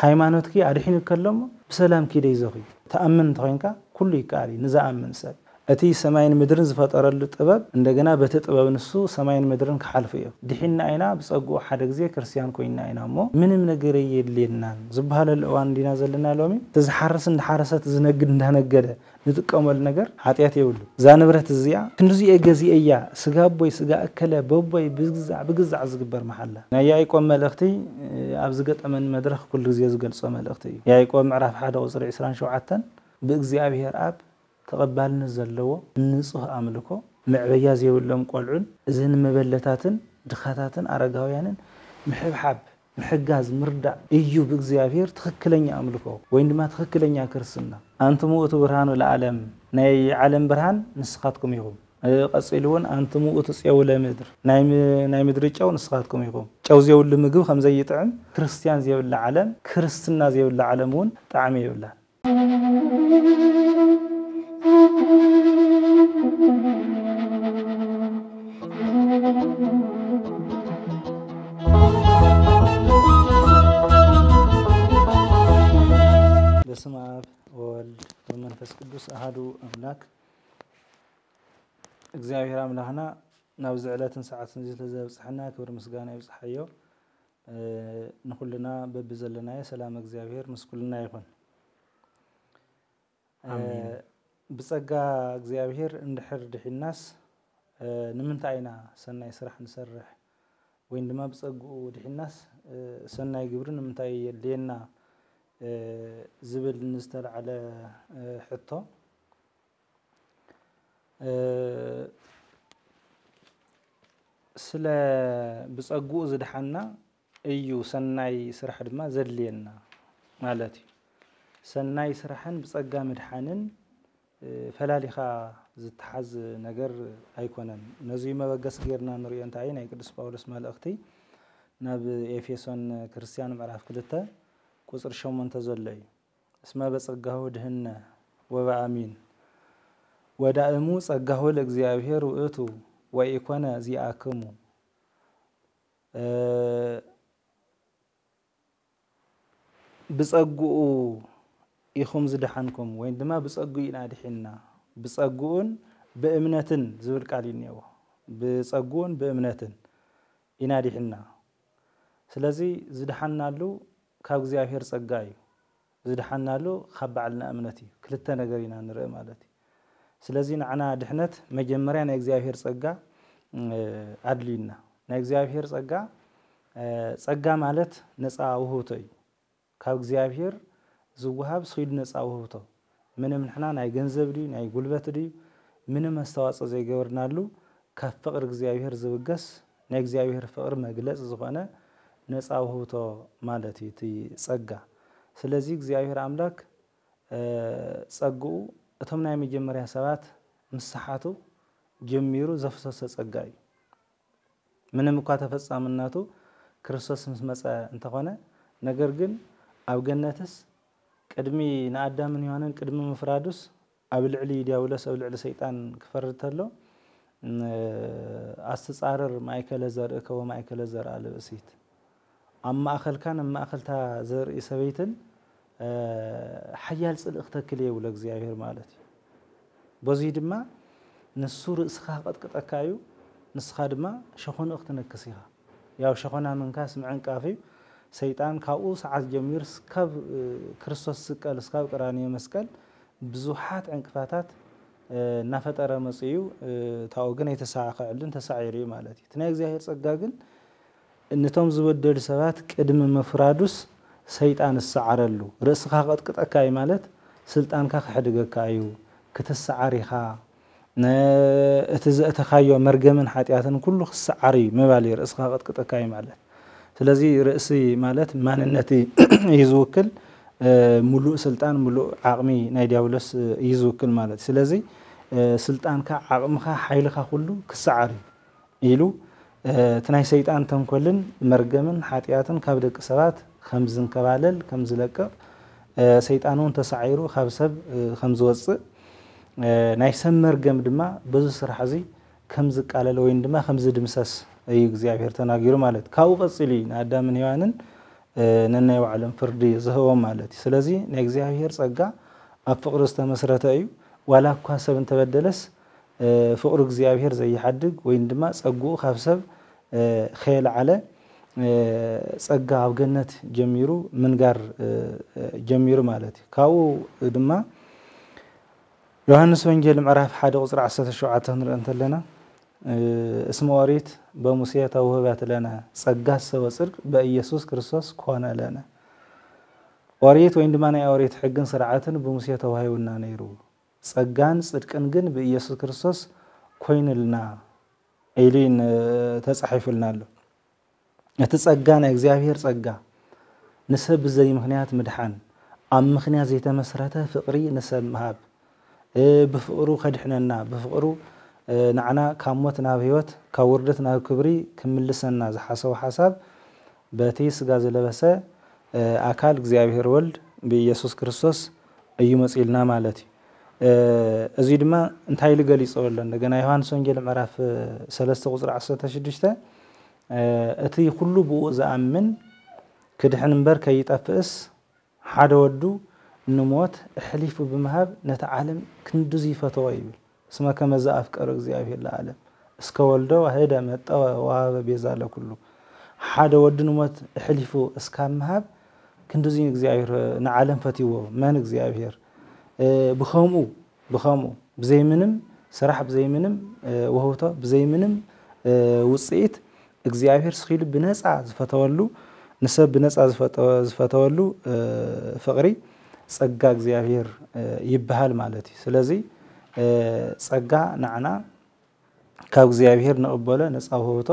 ሃይማኖትኪ አድሒን ከለሞ በሰላም ኪደ ይዘኺ ተአምን ተኾንካ ኩሉ ይቃሪ ንዛአምን ሰብ እቲ ሰማይን ምድርን ዝፈጠረሉ ጥበብ እንደገና በተጥበብ ንሱ ሰማይን ምድርን ከሐልፍ እዩ ድሒና አይና በጸጉ ሓደ ግዜ ክርስቲያን ኮይና አይናሞ ምንም ነገር የለናን ዝባሃለል እዋን ዲና ዘለና ሎሚ ተዝሐርስ እንደሐረሰት ዝነግድ እንዳነገደ ንጥቀመል ነገር ኃጢያት ይውሉ ዛንብረት እዚያ ክንዱዚ እገዚእያ ስጋቦይ ስጋ እከለ በቦይ ብግዛዕ ዝግበር መሐላ ናይ ያዕቆብ መልእኽቲ ኣብ ዝገጠመን መድረኽ ኩሉ ግዜ ዝገልጾ መልእኽቲ እዩ ያዕቆብ ምዕራፍ 1 ቁጽሪ 27 በእግዚአብሔር አብ ተቀባልነት ዘለዎ ንጹህ አምልኮ ምዕበያ ዘይብሎም ቆልዑን እዝን መበለታትን ድኻታትን አረጋውያንን ምሕብሓብ ምሕጋዝ ምርዳእ እዩ በእግዚአብሔር ትክክለኛ አምልኮ ወይ ድማ ትክክለኛ ክርስትና አንተሙ እቱ ብርሃኑ ለዓለም ናይ ዓለም ብርሃን ንስኻትኩም ይኹም ቀጽኢሉን አንተሙ እቱ ጽየው ለምድር ናይ ምድር ጨው ንስኻትኩም ይኹም ጨው ዘይብሉ ምግብ ከም ዘይጥዕም ክርስቲያን ዘይብላ ዓለም ክርስትና ዘይብላ ዓለም ውን ጣዕሚ ይብላ በስመ አብ ወወልድ ወመንፈስ ቅዱስ አሐዱ አምላክ እግዚአብሔር አምላክና ናብ ዝዕለትን ሰዓትን ዝተዘብጽሕና ክብር ምስጋና ይብጽሐዮ ንኹልና በብዘለና ሰላም እግዚአብሔር ምስኩልና ይኹን አሜን ብጸጋ እግዚአብሔር እንድሕር ድሒናስ ንምንታይና ሰናይ ስራሕ ንሰርሕ ወይ ድማ ብጸጉኡ ድሒናስ ሰናይ ግብርን ንምንታይ የለየና ዝብል ንዝተልዓለ ሕቶ ስለ ብጸጉኡ ዝድሓና እዩ ሰናይ ስራሕ ድማ ዘድልየና ማለት እዩ ሰናይ ስራሕን ብጸጋ ምድሓንን ፈላሊኻ ዝተሓዝ ነገር ኣይኮነን ነዚ መበገስ ጌርና ንሪኦ እንታይ ናይ ቅዱስ ጳውሎስ መልእኽቲ ናብ ኤፌሶን ክርስቲያን ምዕራፍ 2 ቁጽር 8 ዘሎ እዩ እስመ በጸጋሁ ድህነ ወበአሚን ወዳእሙ ጸጋሁ ለእግዚአብሔር ውእቱ ወኢኮነ ዚአክሙ ብጸጉኡ ኢኹም ዝድሓንኩም ወይ ድማ ብጸጉኡ ኢና ድሒና ብጸጉኡን በእምነትን ዝብል ቃል ይነዎ ብጸጉኡን በእምነትን ኢና ድሒና ስለዚ ዝድሓናሉ ካብ እግዚአብሔር ጸጋ እዩ ዝድሓናሉ ካብ በዓልና እምነት እዩ ክልተ ነገር ኢና ንርኢ ማለት እዩ ስለዚ ንዓና ድሕነት መጀመርያ ናይ እግዚአብሔር ጸጋ አድሊና ናይ እግዚአብሔር ጸጋ ማለት ነፃ ውህብቶ እዩ ካብ እግዚአብሔር ዝወሃብ ስኺድ ነፃ ውህብቶ ምንም ንሕና ናይ ገንዘብ ድዩ ናይ ጉልበት ድዩ ምንም አስተዋጽኦ ዘይገበርናሉ ካብ ፍቅር እግዚአብሔር ዝብገስ ናይ እግዚአብሔር ፍቅር መግለጽ ዝኾነ ነፃ ውህብቶ ማለት እዩ እቲ ጸጋ ስለዚ እግዚአብሔር አምላክ ጸጉኡ እቶም ናይ መጀመርያ ሰባት ምስሓቱ ጀሚሩ ዘፍሰሰ ጸጋ እዩ ምንም እኳ ተፈጻምነቱ ክርስቶስ ምስ መጸ እንተኾነ ነገር ግን ኣብ ገነትስ ቅድሚ ንአዳምን ዮሐንን ቅድሚ ምፍራዱስ ኣብ ልዕሊ ዲያብሎስ ኣብ ልዕሊ ሰይጣን ክፈርድ ተሎ አስተጻረር ማእከለ ዘርእከ ወማእከለ ዘርአ ለብሲት ኣብ ማእከልካን ኣብ ማእከልታ ዘርኢ ሰበይትን ሓያል ጽልእ ክተክል የብሎ እግዚአብሔር ማለት እዩ በዚ ድማ ንሱ ርእስኻ ቀጥቅጠካ እዩ ንስኻ ድማ ሸኾኑ ክትነክስ ኢኻ ያው ሸኾና መንካስ ምዕንቃፍ እዩ ሰይጣን ካብኡ ሰዓት ጀሚር እስካብ ክርስቶስ ስቀል እስካብ ቀራንዮ መስቀል ብዙሓት ዕንቅፋታት እናፈጠረ መጽዩ ታው ግን የተሳኸዕልን ተሳዒሩ ማለት እዩ ናይ እግዚአብሔር ጸጋ ግን እንቶም ዝበደሉ ሰባት ቅድሚ መፍራዱስ ሰይጣን ሰዓረሉ ርእስኻ ቀጥቅጠካ እዩ ማለት ስልጣንካ ክሕድገካ እዩ ክትሰዓሪኻ እቲ ዘእተኻዮ መርገምን ኃጢአትን ኩሉ ክሰዓር እዩ መባል ርእስኻ ቀጥቅጠካ እዩ ማለት ስለዚ ርእሲ ማለት ማንነቲ ይዝውክል ሙሉእ ስልጣን ሙሉእ ዓቅሚ ናይ ዲያብሎስ ይዝውክል ማለት ስለዚ ስልጣንካ ዓቅምካ ሓይልካ ሁሉ ክሰዓር ኢሉ ትናይ ሰይጣን ተንኮልን መርገምን ኃጢአትን ካብ ደቂ ሰባት ከም ዝንከባለል ከም ዝለቀ ሰይጣኑን ተሳዒሩ ካብ ሰብ ከም ዝወፅእ ናይ ሰብ መርገም ድማ በዚ ስራሕ እዚ ከም ዝቃለለ ወይ ድማ ከም ዝድምሰስ እዩ እግዚአብሔር ተናጊሩ ማለት ካብኡ ቀጽሊ ንአዳምን ሔዋንን ነናይ ዓለም ፍርዲ ዝህቦም ማለት ስለዚ ናይ እግዚአብሔር ጸጋ ኣብ ፍቅሪ ዝተመስረተ እዩ ዋላ እኳ ሰብ እንተበደለስ ፍቅሪ እግዚአብሔር ዘይሐድግ ወይ ድማ ጸጉኡ ካብ ሰብ ኸይልዓለ ጸጋ ኣብ ገነት ጀሚሩ ምንጋር ጀሚሩ ማለት ካኡ ድማ ዮሐንስ ወንጌል ምዕራፍ 1 ቁጥር 17 ንርኢ እንተለና اسم وريت بموسى توهبات لنا صقاس وصدق بإيسوس كريستوس كون لنا وريت وعندما انا وريت حقن سرعتن بموسى توهيونا نيرو صقان صدقن جن بإيسوس كريستوس كوين لنا ايلين تصحيف لنا له يتصقان እግዚአብሔር ጸጋ نسب زي مخنيات مدحان ام مخنيات زي تمسرته فقري نسب مهاب بفقرو خدحنا بفقرو نعنا كاموتنا بهيوت كوردتنا كبري كملسنا زحسو حساب باتيس غاز لبسه اكال እግዚአብሔር ወልድ በኢየሱስ ክርስቶስ እዩ መጽኢልና ማለት እዚ ድማ እንታይ ልገልጾለ እንደገና ዮሐንስ ወንጌል ምዕራፍ 3 ቁጥር 16 እቲ ሁሉ ብኡ ዘአምን ክድሕን እንበር ከይጠፍስ ሓደ ወዱ ንሞት እሕሊፉ በመሃብ ነተ ዓለም ክንዱዝ ይፈተው ይብል اسمه كما زافكر እግዚአብሔር ለዓለም እስከ ወልደው ሄደ መጣው ወሃበ ቤዛ ለኩሉ ሓደ ወድን ሞት እሕሊፉ እስከ መሃብ ክንዱዝ እግዚአብሔር ንዓለም ፈቲዎ ማን እግዚአብሔር بخمو بزي منم سرح بزي منم وهوته بزي منم وصيت እግዚአብሔር ስኺል بنص زفتولو نسب بنص زفتولو فقري ጸጋ እግዚአብሔር ይባሃል ማለት ስለዚህ ጸጋ ናዕና ካብ እግዚአብሔር ነቀበለ ነጻው ሆቶ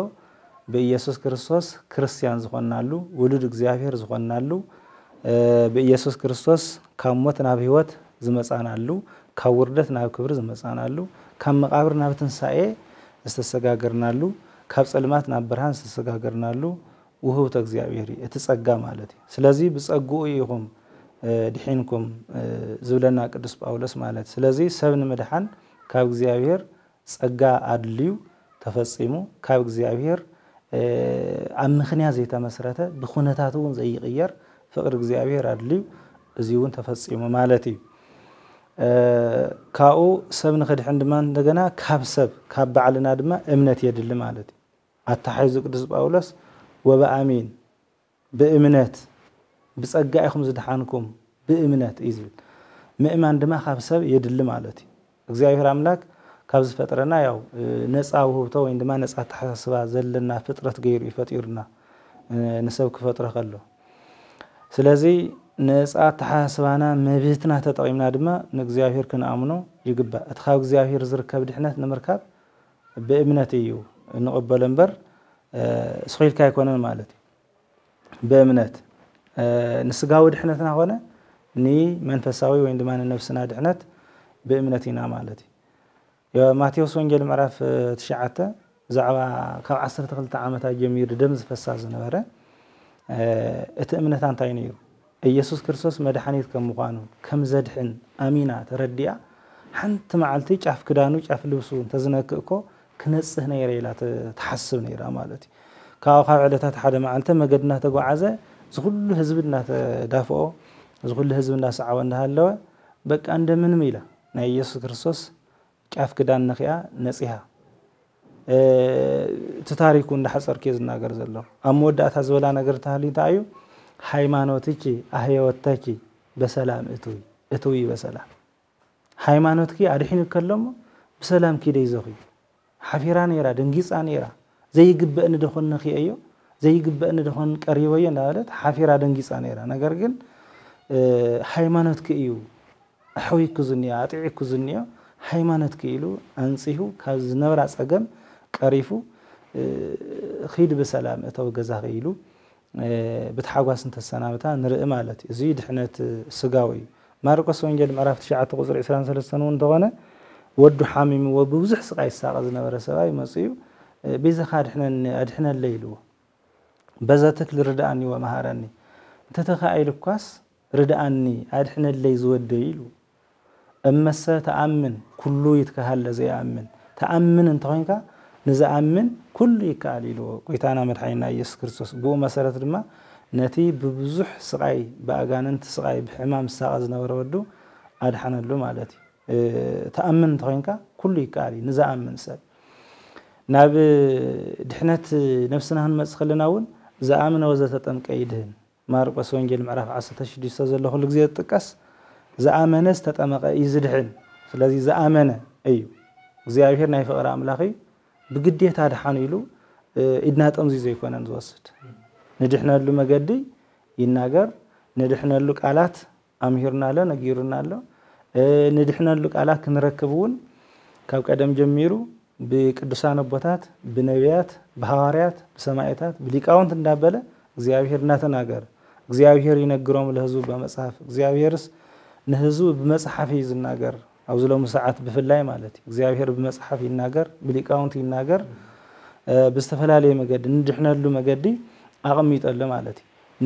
በኢየሱስ ክርስቶስ ክርስቲያን ዝሆናሉ ወልድ እግዚአብሔር ዝሆናሉ በኢየሱስ ክርስቶስ ከሞት ናብ ህይወት ዝመጻናሉ ከውርደት ናብ ክብር ዝመጻናሉ ከመቃብር ናብ ትንሳኤ ዝተሰጋገርናሉ ካብ ጸልማት ናብ ብርሃን ዝተሰጋገርናሉ ወህውተ እግዚአብሔር እትጸጋ ማለት ስለዚህ ብጸጉኡ ይሁም ድሒንኩም ዝብለና ቅዱስ ጳውሎስ ማለት ስለዚህ ሰብን መድሃን ካብ እግዚአብሔር ጸጋ አድልዩ ተፈጽሙ ካብ እግዚአብሔር ኣብ ምኽንያት ዘይተመስረተ ብኹነታቱን ዘይቅየር ፍቅር እግዚአብሔር አድልዩ እዚውን ተፈጽሙ ማለት እዩ ካኡ ሰብን ከድሕን ድማ እንደገና ካብ ሰብ ካብ በዓልና ድማ እምነት የድል ማለት አታሐይዙ ቅዱስ ጳውሎስ ወበአሚን በእምነት بصقائكم زدحانكم بإمنات إزل مؤمن دما خاب سب يدل مالتي እግዚአብሔር አምላክ ካብ ዝፈጥረና ያው ነፃው ሆብተው እንደማ ነፃ ተሐሰባ ዘለና ፍጥረት ገይሩ ይፈጥርና ንሰብ ክፈጥረ ከሎ ስለዚህ ነፃ ተሐሰባና መብህትና ተጠቂምና ድማ ንእግዚአብሔር ከነአምኖ ይግባ እቲ ካብ እግዚአብሔር ዝርከብ ድሕነት ንምርካብ በእምነት እዩ ንቀበል እንበር ስኺልካ ይኮነን ማለት በእምነት ንስጋው ድሕነትና ሆነ ኒ መንፈሳዊ ወይ ድማ ነፍስና ድሕነት በእምነትና ማለት ማቴዎስ ወንጌል ምዕራፍ 9 ዛዕባ ካብ 12 ዓመታት ጀሚሩ ደም ዝፈሳ ዝነበረ እቲ እምነታ እንታይ ነይሩ ኢየሱስ ክርስቶስ መድኃኒት ከም ምዃኑ ከም ዘድሕን አሚና ተረዲያ ሓንቲ መዓልቲ ጫፍ ክዳኑ ጫፍ ልብሱ ተዝነክእኮ ክነጽህ ነይረ ኢላ ተሐስብ ነይራ ማለት ካብ ዕለታት ሓደ መዓልቲ መገድና ተጓዓዘ ዝሁሉ ህዝብና ተዳፈኦ ዝሁሉ ህዝብና ሰዓው እንዳሃለወ በቃ እንደምንም ኢላ ናይ ኢየሱስ ክርስቶስ ጫፍ ክዳን ነኺያ ነጽሃ ተታሪኩ እንደሐጸርከ ዝናገር ዘሎ አሞዳታ ዝበላ ነገር ታህሊታዩ ሃይማኖትኪ አህየወተኪ በሰላም እቱይ በሰላም ሃይማኖትኪ አድሒን ከለሞ በሰላም ኪደ ይዘኺ ሓፊራ ነራ ድንጊጻ ነራ ዘይግበእን ደኾን ነኺየዮ ዘይግበእን ደኾን ቀሪበየ እንዳለት ሓፊራ ድንጊጻ ነራ ነገር ግን ሃይማኖትኪ እዩ አሕዊኩ ዝንያ አጥዒኩ ዝንያ ሃይማኖትኪ ኢሉ አንጽሁ ካብ ዝነበራ ጸገም ቀሪፉ ኺድ በሰላም እተው ገዛኺ ኢሉ بتحاጓስ እንተሰናበታ ንርኢ ማለት እዚ ድሕነት ስጋዊ ማርቆስ ወንጌል ምዕራፍ 9 ቁጥር 23 ነው እንደሆነ ወዱ ሓሚም ወብዙሕ ስቃይ ሳቀ ዝነበረ ሰባይ መጽዩ ቤዛኻ ድሕነን ለይሉ በዛተክ ልርዳአኒ ወመሃራኒ ተተኻይል ኳስ ርዳአኒ አድሕነን ለይ ዝወደይ ኢሉ እመሰ ተአምን ኩሉ ይትከሃል ለዘያምን ተአምን እንተኾንካ نزامن كل يكاليلو قيتانا مدحينا ኢየሱስ ክርስቶስ بو መሰረት ድማ نتي ببزح سقاي بأجاننت سقاي بحمام ساقز نوردو أدحنا له مالتي تأمن تغينك كل يكاري نزأمن سب ناب دحنت نفسنا هنمسخلناون زأمن وزتتم كيدهن مارقس وانجيل معرف 10 يستزل كل جزء تقص زأمنس تتمق يزدحن ስለዚህ زأمن أيو እግዚአብሔር ናይ ፍቅር አምላኺ بግዴታ አድሓን ኢሉ ኢድና ጠምዚ ዘይኮነን ዝወስድ ንድሕነሉ መገዲ ይናገር ንድሕነሉ ቃላት አምሂርናለ ነጊሩናለ ንድሕነሉ ቃላት ክንረክቡን ካብ ቀደም ጀሚሩ بቅዱሳን አባታት በነቢያት በሐዋርያት በሰማዕታት በሊቃውንት እንዳበለ እግዚአብሔር እናተናገረ እግዚአብሔር ይነግሮም ለህዝቡ በመጽሐፍ እግዚአብሔርስ ንህዝቡ በመጽሐፍ ይዝናገር አውዝሎም ሰዓት በፍላይ ማለት እግዚአብሔር በመጽሐፍ ይናገር በሊቃውንት ይናገር በስተፈላለየ መገዲ ንድሕነሉ መገዲ አቅሚጠለ ማለት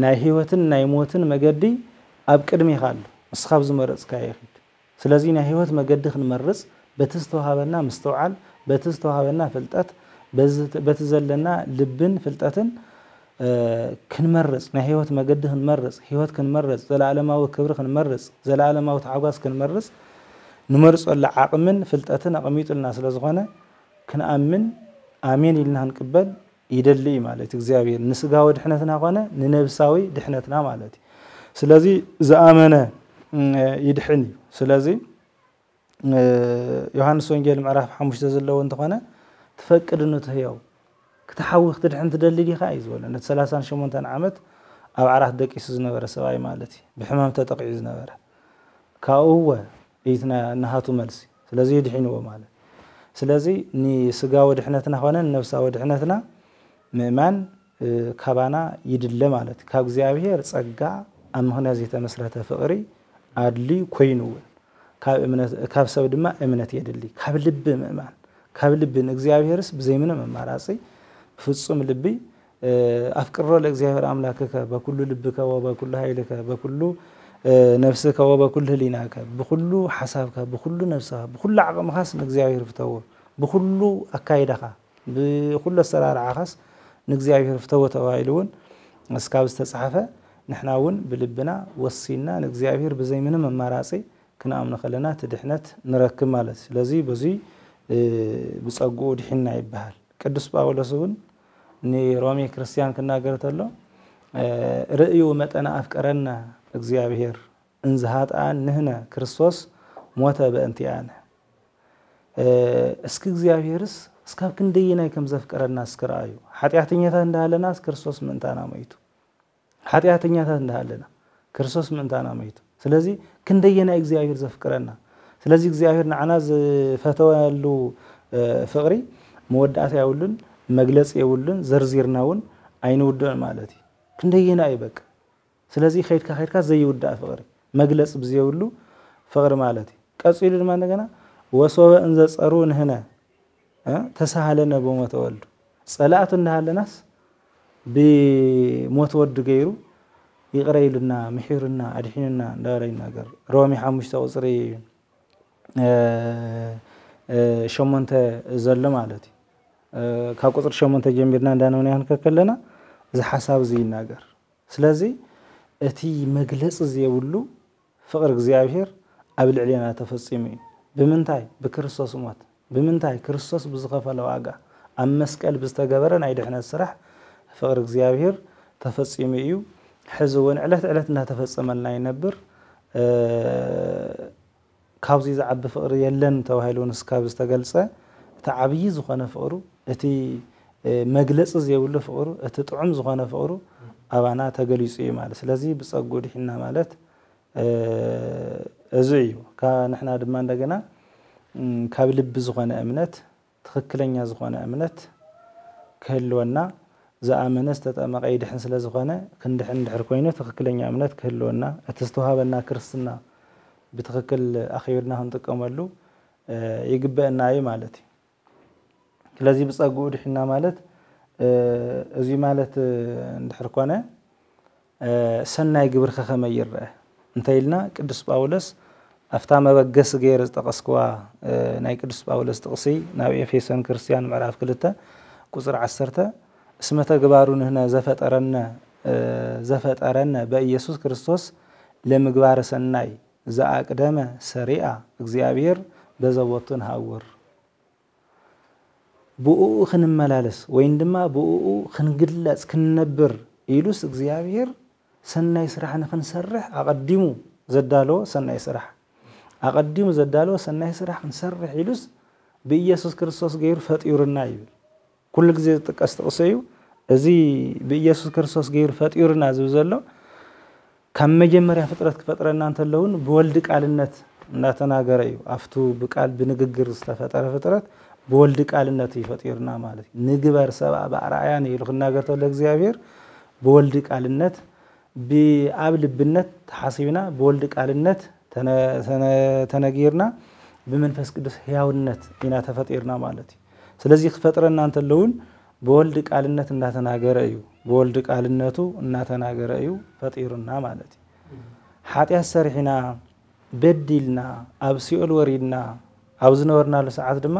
ናይ ህይወትን ናይ ሞትን መገዲ አብ ቅድሚ ይኻል መስኻብ ዝመረጽካ ይኽድ ስለዚህ ናይ ህይወት መገዲ ክንመርጽ በተስተዋሃበና መስተውዓል በተስተዋሃበና ፍልጠት በተዘለና ልብን ፍልጠትን ክንመርጽ ናይ ህይወት መገዲ ክንመርጽ ህይወት ክንመርጽ ዘላለማዊ ክብር ክንመርጽ ዘላለማዊ ተዓጓስ ክንመርጽ نمرص عقمن فلتاتن اقميطلنا ስለዝኾነ ክንአምን አሜን ኢልና እንቀበል ይደልይ ማለት እግዚአብሔር ንስጋው ድሕነትና ሆነ ንነብሳዊ ድሕነትና ማለት ስለዚህ ዘአመነ ይድሕን ስለዚህ ዮሐንስ ወንጌል ምዕራፍ 5 ዘለው እንተኾነ ተፈቅድኑ ተህያው ከተሐውኽ ትድሕን ትደልይ ዲኻ ይዝወለ 38 ዓመት ኣብ ዓራት ደቂስ ዝነበረ ሰባይ ማለት ብሕማም ተጠቂዑ ዝነበረ ካውወ إيتنا نهاتو ملسي سلازي يدحينو ماله سلازي ني سقا ودحنتنا خونا نفسا ودحنتنا مؤمن كابانا يدل مالت كاب زيابير صقا امهنا زي تمسرته فقري ادلي كوينو كاب سب دما امنت يدلي كاب لب مؤمن كاب لب እግዚአብሔርስ بزيمنه مماراسي ፍጹም ልብ አፍቅሮ ለእግዚአብሔር አምላክከ በኩሉ ልብከ ወበኩሉ ኃይልከ በኩሉ نفسك وبكل هليناك بكل حسابك بكل نفسك بكل عقمك نغزيابير فتو بكل اكايدك بكل سرار عخس نغزيابير فتو توايلون اسكاب استصحفه نحناون بلبنا وصينا نغزيابير بزي من مماراسي كنا امن خلنا تدحنت نركب مالت لذي بزي بصقو دحنا يبحال قدس باولسون ني رومي كريستيان كناغرتلو رأيو متنا افكرنا እግዚአብሔር እንዝሃጣን ነህነ ክርስቶስ ሞተ በእንቲአነ እስኪ እግዚአብሔርስ እስካብ ክንደየናይ ከም ዘፍቀረና እስከራዩ ኃጢአተኛታ እንዳለናስ ክርስቶስ ምንታና ማይቱ ኃጢአተኛታ እንዳለና ክርስቶስ ምንታና ማይቱ ስለዚህ ክንደየናይ እግዚአብሔር ዘፍቀረና ስለዚህ እግዚአብሔር ንዓና ፈተዋሉ ፍቅሪ መወዳት ያውልን መግለጽ ያውልን ዘርዚርናውን አይንውደን ማለት ክንደየናይ በቃ ስለዚህ ኸይድካ ዘይውዳ ፍቅሪ መግለጽ በዚያውሉ ፍቅር ማለት ቀጽይሉ ድማ እንደገና ወሶበ እንዘ ጸሩ ነህነ ተሳሃለነ በሞተ ወልዱ ጸላአቱ እንዳለናስ በሞተ ወልዱ ገይሩ ይቅረይልና ምሕርና አድሒንና እንዳላይ ነገር ሮሚ 5 ቁጥሪ ሸሞንተ ዘለ ማለት ካብ ቁጥር ሸሞንተ ጀምርና እንዳነው ያን ከከለና ዝሐሳብ ዝይናገር ስለዚህ እቲ መግለጽ ዝየብሉ ፍቅር እግዚአብሔር አብልዕሊና ተፈጽሙ በምንታይ በክርስቶስ ሞት በምንታይ ክርስቶስ ብዝኸፈለው ዋጋ ኣብ መስቀል ብዝተገበረ ናይ ድሕነት ስራሕ ፍቅር እግዚአብሔር ተፈጽሙ እዩ ሕዝውን ዕለት ዕለትና ተፈጸመልና ይነብር ካብዚ ዝዓብ ፍቅር የለን ተዋሂሉን እስካብ ዝተገልጸ ተዓብይ ዝኾነ ፍቅሩ እቲ መግለጽ ዝየብሉ ፍቅሩ እቲ ጥዑም ዝኾነ ፍቅሩ አባና ተገሊጹ ማለት ስለዚህ በጸጉ ድሕና ማለት እዙይ ካንሕና ድማ እንደገና ካብ ልብ ዝኾነ እምነት ትክክለኛ ዝኾነ እምነት ከህልወና ዘአመነስ ተጠመቀይ ድሕን ስለዝኾነ ክንድሕን ድሕር ኮይኑ ትክክለኛ እምነት ከህልወና እተስተዋሃበና ክርስትና بتخكل أخيرنا هنتقملو يجبنا أي مالتي لازم بس أقول إحنا مالت زي مالت نحرقنا سنة يجبر خخم يرى انتيلنا كدس باولس أفتام بجس غير تقصقوا ناي كدس باولس تقصي ناوي في سن كريستيان معرف كلته كسر عسرته اسمته جبارون هنا زفت أرنا ዘፈጠረነ በኢየሱስ ክርስቶስ ለምግባር ሰናይ ዘአቅደመ ሰሪዓ እግዚአብሔር በዘቦቱን ሃውር ብኡ ክንመላለስ ወይም ድማ ብኡ ክንግለጽ ክንነብር ኢሉስ እግዚአብሔር ሰናይ ስራሕ ንክንሰርሕ አቀዲሙ ዘዳሎ ሰናይ ስራሕ አቀዲሙ ዘዳሎ ሰናይ ስራሕ ክንሰርሕ ኢሉስ በኢየሱስ ክርስቶስ ገይሩ ፈጢሩና ይብል ኩሉ ግዜ ተጥቀስ ተቀሰዩ እዚ በኢየሱስ ክርስቶስ ገይሩ ፈጢሩና ዝብዘሎ ከም መጀመሪያ ፍጥረት ከፈጥረና እንተለውን በወልድ ቃልነት እንዳተናገረ እዩ አፍቱ በቃል በንግግር ዝተፈጠረ ፍጥረት በወልድ ቃልነት ይፈጢሩና ማለት ንግበር ሰብአ በአርአያን ይሉ ክናገር ተለ እግዚአብሔር በወልድ ቃልነት በአብ ልብነት ተሐሲብና በወልድ ቃልነት ተነጊርና በመንፈስ ቅዱስ ሕያውነት ኢና ተፈጢርና ማለት ስለዚህ ከፈጥረና እንተለውን በወልድ ቃልነት እንዳተናገረ እዩ በወልድ ቃልነቱ እንዳተናገረ እዩ ፈጢሩና ማለት ኃጢአት ሰርሒና በዲልና አብ ሲኦል ወሪድና አብ ዝነበርናሉ ሰዓት ድማ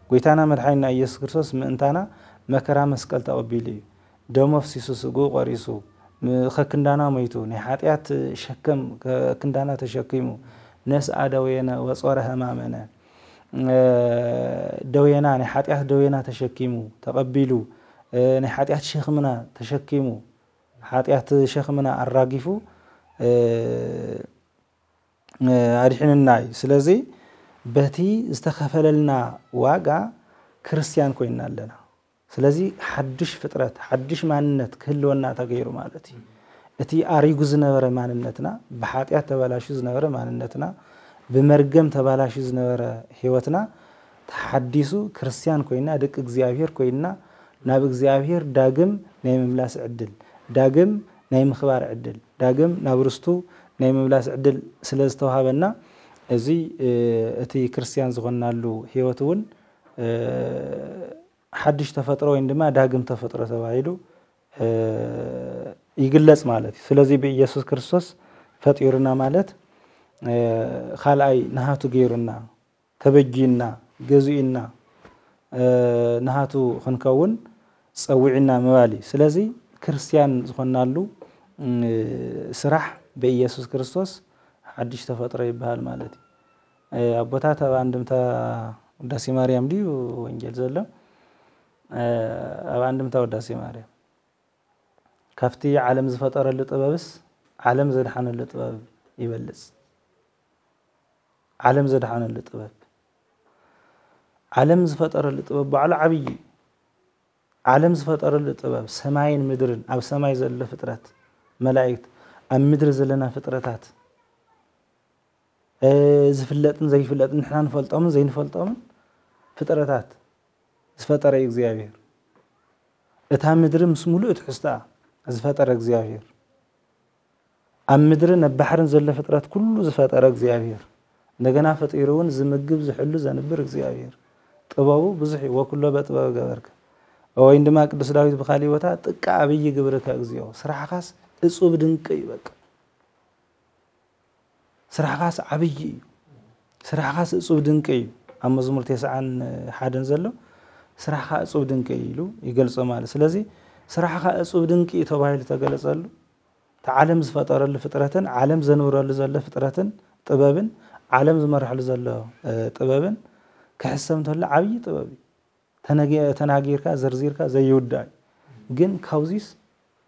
ጎይታና መድኃኒና ኢየሱስ ክርስቶስ ምእንታና መከራ መስቀል ተቀቢሉ እዩ ደሞ ፍሲሱ ስጉ ቆሪሱ ከክንዳና ሞይቱ ናይ ኃጢአት ሸከም ከክንዳና ተሸኪሙ ነስአ ደዌነ ወጾረ ህማመነ ደዌና ናይ ኃጢአት ደዌና ተሸኪሙ ተቀቢሉ ናይ ኃጢአት ሸክምና ተሸኪሙ ኃጢአት ሸክምና አራጊፉ አድሕንና ስለዚህ በቲ ዝተከፈለልና ዋጋ ክርስቲያን ኮይና ኣለና ስለዚህ حدش ፍጥረት حدش ማንነት ክህልወና ተገይሩ ማለት እቲ አሪጉ ዝነበረ ማንነትና በኃጢአት ተባላሹ ዝነበረ ማንነትና በመርገም ተባላሹ ዝነበረ ህይወትና ተሐዲሱ ክርስቲያን ኮይና ደቅ እግዚአብሔር ኮይና ናብ እግዚአብሔር ዳግም ናይ መምላስ ዕድል ዳግም ናይ ምኽባር ዕድል ዳግም ናብ ርስቱ ናይ መምላስ ዕድል ስለዝተዋሃበና እዚ እቲ ክርስቲያን ዝኾናሉ ህይወቱን حدش ተፈጥሮ ወይ ድማ ዳግም ተፈጥሮ ተባሂሉ ይግለጽ ማለት ስለዚህ በኢየሱስ ክርስቶስ ፈጢሩና ማለት خالአይ ናሃቱ ገይሩና ተበጂና ገዙኢና ናሃቱ ክንከውን ጸውዒና መባሊ ስለዚህ ክርስቲያን ዝኾናሉ ስራሕ በኢየሱስ ክርስቶስ حدش ተፈጥሮ ይባል ማለት አቦታት አንድምታ ውዳሴ ማርያም ዲዩ ወንጌል ዘሎ አንድምታ ውዳሴ ማርያም ከፍቲ ዓለም ዝፈጠረሉ ጥበብስ ዓለም ዘድሓነሉ ጥበብ ይበልጽ ዓለም ዘድሓነሉ ጥበብ ዓለም ዝፈጠረሉ ጥበብ ባዕሉ ዓብይ ዓለም ዝፈጠረሉ ጥበብ ሰማይን ምድርን ኣብ ሰማይ ዘሎ ፍጥረት መላእክት ኣብ ምድር ዘለና ፍጥረታት ዝፍለጥን ዘይፍለጥን ንሕና ንፈልጦምን ዘይንፈልጦምን ፍጥረታት ዝፈጠረ እግዚአብሔር እታ ምድር ምስ ሙሉእ ትሕዝታ ዝፈጠረ እግዚአብሔር ኣብ ምድርን ኣብ ባሕርን ዘሎ ፍጥረት ኩሉ ዝፈጠረ እግዚአብሔር እንደገና ፈጢሩን ዝምግብ ዝሕሉ ዘንብር እግዚአብሔር ጥበቡ ብዙሕ ወኩሎ በጥበብ ገበርከ ወይ እንደማ ቅዱስ ዳዊት በኻሊ ቦታ ጥቃ አብይ ግብርከ እግዚኦ ስራሕካስ እጹብ ድንቅ ይበቅ ስራሕካስ አብይ ስራሕካስ እጹብ ድንቅ እዩ ኣብ መዝሙር 91 ዘሎ ስራሕካ እጹብ ድንቅ ኢሉ ይገልጾ ማለት ስለዚህ ስራሕካ እጹብ ድንቅ ተባሂሉ ተገለጸሉ ተዓለም ዝፈጠረሉ ፍጥረትን ዓለም ዘንብረሉ ዘሎ ፍጥረትን ጥበብን ዓለም ዝመርሐሉ ዘሎ ጥበብን ከሕሰብ እንተሎ ዓብይ ጥበብ ተናጊርካ ዘርዚርካ ዘይውዳእ ግን ካውዚስ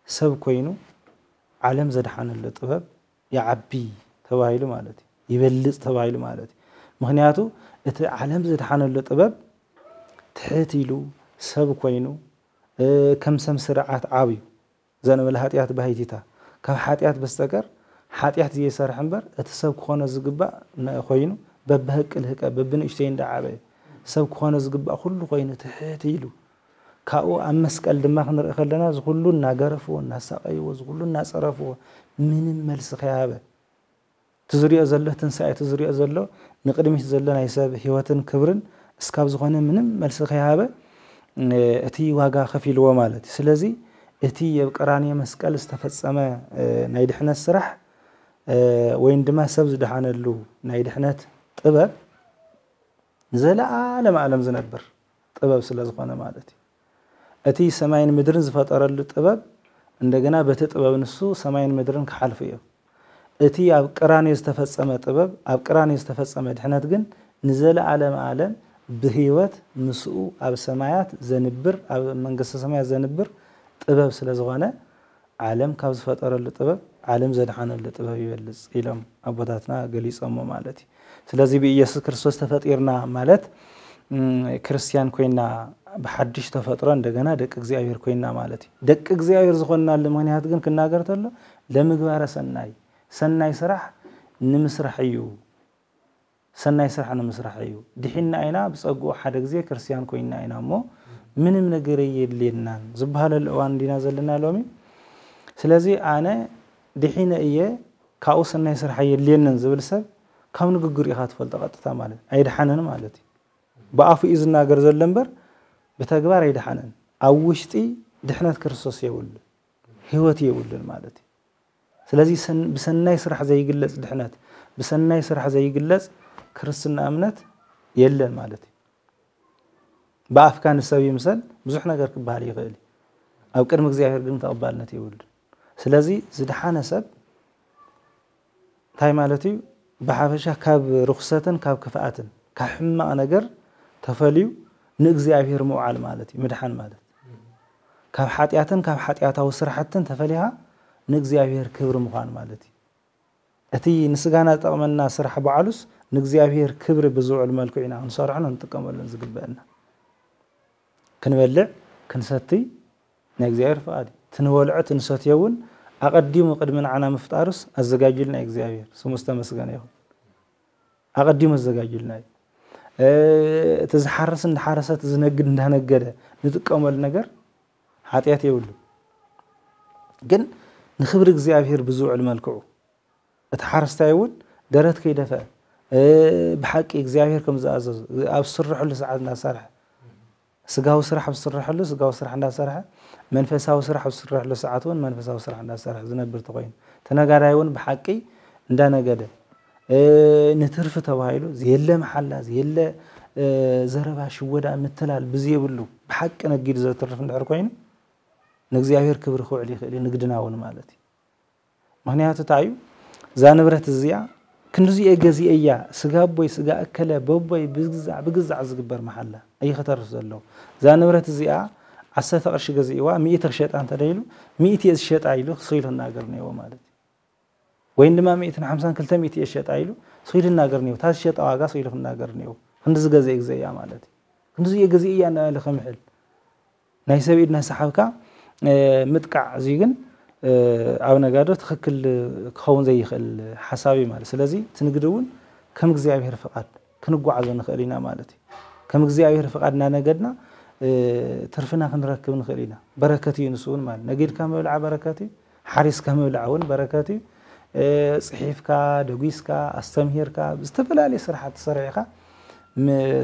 ሰብ ኮይኑ ዓለም ዘድሓነሉ ጥበብ ይዓቢ ተባሂሉ ማለት ይበልጽ ተባሂሉ ማለት ምክንያቱ እቲ ዓለም ዘድሓነሉ ጥበብ ትሕቲሉ ሰብ ኮይኑ ከም ሰም ስርዓት ዓብዩ ዘንበለ ኃጢአት ባሕቲታ ካብ ኃጢአት በስተቀር ኃጢአት ዘይሰርሕ እምበር እቲ ሰብ ክኾነ ዝግባእ ኮይኑ በብህቅል ህቀ በብንእሽተይ እንዳዓበየ ሰብ ክኾነ ዝግባእ ኩሉ ኮይኑ ትሕቲሉ ካብኡ ኣብ መስቀል ድማ ክንርኢ ከለና ዝኩሉ እናገረፍዎ እናሳቀይዎ ዝኩሉ እናፀረፍዎ ምንም መልሲ ከያበ ትዝሪኦ ዘሎ ትንሳኤ ትዝሪኦ ዘሎ ንቅድሚት ዘሎ ናይ ሰብ ህይወትን ክብርን እስካብ ዝኾነ ምንም መልሲ ከያበ እቲ ዋጋ ከፊልዎ ማለት ስለዚህ እቲ የብቀራንዮ መስቀል ዝተፈጸመ ናይ ድሕነት ስራሕ ወይ ድማ ሰብ ዝድሓነሉ ናይ ድሕነት ጥበብ ዘለዓለም ዓለም ዝነብር ጥበብ ስለ ዝኾነ ማለት እቲ ሰማይን ምድርን ዝፈጠረሉ ጥበብ እንደገና በተጥበብ ንሱ ሰማይን ምድርን ከሐልፍ እዩ እቲ ኣብ ቅራኔ ዝተፈጸመ ጥበብ ኣብ ቅራኔ ዝተፈጸመ ድሕነት ግን ንዘለ ዓለም ብህይወት ምስኡ ኣብ ሰማያት ዘንብር ኣብ መንግስተ ሰማያት ዘንብር ጥበብ ስለ ዝኾነ ዓለም ካብ ዝፈጠረሉ ጥበብ ዓለም ዘድሓነሉ ጥበብ ይበልጽ ኢሎም ኣቦታትና ገሊጾሞ ማለት እዩ ስለዚ ብኢየሱስ ክርስቶስ ተፈጢርና ማለት ክርስቲያን ኮይና بحدش تفطر عندنا دك እግዚአብሔር ኮይና ማለት ደቅ እግዚአብሔር ዝኾንናል ምክንያት ግን ክናገር ተሎ ለምግባረ ሰናይ ስራሕ ንምስራሕ እዩ ሰናይ ስራሕ ንምስራሕ እዩ ድሕና አይና ብጸጉ ሓደ ግዜ ክርስቲያን ኮይና አይና ሞ ምንም ነገር የለና ዝባሃለ እዋን ዲና ዘለና ሎሚ ስለዚህ አነ ድሕና እየ ካው ሰናይ ስራሕ የለነን ዝብል ሰብ ካብ ንግግር ኢኻ ትፈልጥ ቀጥታ ማለት አይድሓነን ማለት በአፉ ይዝናገር ዘለንበር بتجبار يدحنن أوشتي دحنات كرسوس يقول هوت يقول المالتي سلازي بسناي سرح زي يجلس دحنات بسناي سرح زي يجلس كرسنا أمنت يلا المالتي بأفكان السوي مثل بزحنا جرك بهالي غالي أو كرمك زي هرجم تقبلنا يقول سلازي زدحنا سب تاي مالتي بحافشة كاب رخصة كاب كفاءة كحمة أنا جر تفليو نغزيابير موعال مالتي مدحان مالت كاب حاتياتاو سرحتن تفليها نغزيابير كبر مخان مالتي اتي نسغانا تقمنا سرح بعلوس نغزيابير كبر بزوع الملكوينا نصرحنا نتقملن زغبنا كنبلع كنستي نغزيابير فادي تنولعت نستيون اقديم قدمنا عنا مفطارس ازغاجلنا اغزيابير سمستمسغنا يهو اقديم ازغاجلنا تزحرس حرست زنجد እንደነገደ ንጥቀመል ነገር ኃጢያት ይውሉ ግን ንኽብር እግዚአብሔር ብዙዕ መልክዑ እተሐርስታ ይውል ደረት ከይደፈ بحق እግዚአብሔር ከም ዘአዘዝ ኣብ ስርሕሉ ሰዓት እናሰርሐ ስጋው ስራሕ ብስርሕሉ ስጋው ስራሕ እናሰርሐ መንፈሳዊ ስራሕ ብስርሕሉ ሰዓቱን መንፈሳዊ ስራሕ እናሰርሐ ዝነብር ተቆይኑ ተነጋዳይውን بحق እንዳነገደ نترف توايلو زيلا محلا زيلا زربا شودا متلال بزيبلو بحق نجيد زي ترف ندعر كوين نغزيابير كبر خو عليه خلي نقدناون مالتي مهنياتو تعيو زانبرت الزيا كنزي اجازيا سغا بوي سغا اكله بوبوي بغزع زغبر محلا اي خطر زلو زانبرت الزيا 10 قرش غزيوا 100 شيط انت دايلو 100 يشيط ايلو خيل ناغرنيو مالتي وينما 150 200 يشيط ايلو خيل ناغرنيو تاس شيط واغا خيل ناغرنيو هندز غزي اغزيا مالتي هندز يغزيا انا لخمحل ناي سبيدنا سحابكا متقع زيغن او نغادو تخكل كخون زي يخل حسابي مال سلازي تنغدون كم እግዚአብሔር فقاد كنغعزو نخلينا مالتي كم እግዚአብሔር فقادنا نغدنا ترفنا كنركب نخلينا بركتي نسون مال نغيد كمبلع بركتي حارس كمبلعون بركتي صحيفكا دغيسكا استمهيركا بستفلالي سرحات سرعيخا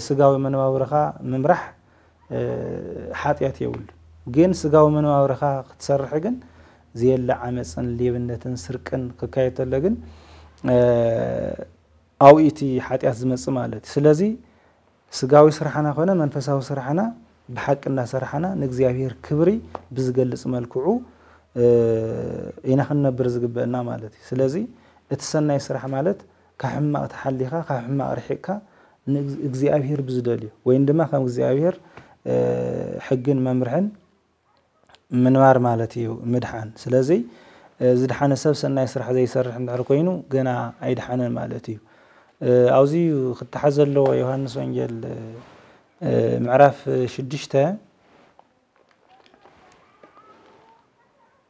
سغاوي منواورخا ممرح حاتيات يول جين سغاوي منواورخا تسرح جن زيلا عمصن ليبنتن سرقن ككايتلغن اويتي حاتيات زمص مالتي سلازي سغاوي سرحنا خونه منفساوي سرحنا بحقنا سرحنا نغزيابير كبري بزغلص ملكعو ينخن نبر زغبنا مالتي سلازي اتسناي سرح مالت كحما تحليخا كحما رحيكا እግዚአብሔር بزدلي وين دما كم እግዚአብሔር حقن ممرحن منوار مالتي مدحان سلازي زدحان سب سناي سرح زي سرح ندعر كوينو غنا ايدحانن مالتي اوزي خطحزلو يوحنس وانجيل معرف 6